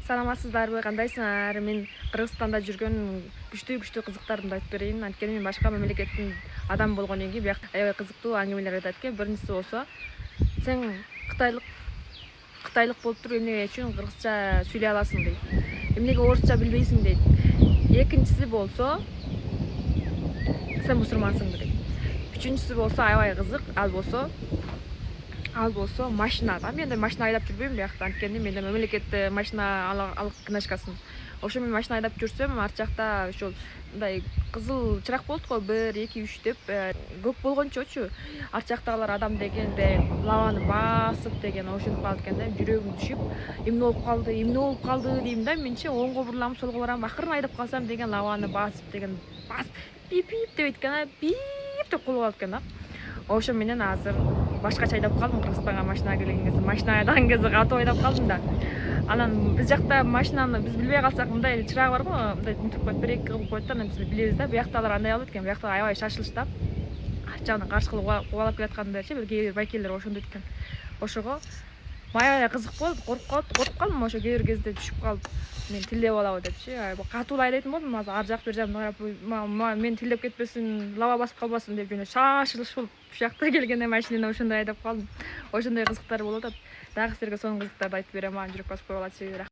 Саламатсыздарбы, кандайсыңар? Мен Кыргызстанда жүргөн күчтүү кызыктарымды айтып берейин. Анткени мен башка мамлекеттин адамы болгондон кийин биякта аябай кызыктуу аңгемелер айтат экен. Биринчиси болсо, сен Кытайлык болуп туруп эмне үчүн кыргызча сүйлөй аласың дейт. Эмнеге орусча билбейсиң дейт. Экинчиси болсо, сен мусулмансың дейт. Үчүнчүсү болсо аябай кызык, ал болсо машина да. Мен да машина айдап жүрбөйм биякта, анткени менде мамлекетте машина алык книжкасын. Ошо мен машина айдап жүрсөм, арт жакта ошол мындай кызыл чырак болот го, 1 2 3 деп көп болгончочу арт жактагылар адам дегенде лаваны басып деген ошентип калат экен да. Жүрөгүм түшүп, эмне болуп калды дейм да. Менчи оңго бурулам, солго барам, акырын айдап калсам деген лаваны басып пип деп экен, пип деп кулуп калат экен да. Ошо менен азыр башкача айдап калдым. Кыргызстанга машина келген кезде, машина айдаган кезде катуу айдап калдым да. Анан биз жакта машинаны биз билбей калсак, мындай чырагы бар го, мындай мынтип коет, 1 2 кылып коет да, анан биз билебиз да. Бияктагылар андай кылбайт экен. Биякта аябай шашылыштап, арт жагынан каршы кубалап келаткандырчы, бир кээ бир байкелер ошондойт экен. Ошого аябай кызык болду, коркуп калдым ошо кээ бир кезде түшүп калып, мен тилдеп алабы депчи. Катуу айдайтын болдум, азыр ар жак бер жагын карап, мен тилдеп кетпесин, лава басып калбасын деп жана шашылыш болуп бушакта келгенде машинада ошондой айдап калдым. Ошондой кызыктар болуп атат. Дагы силерге сонун кызыктарды айтып берем, жүрөк басып кое аласыз.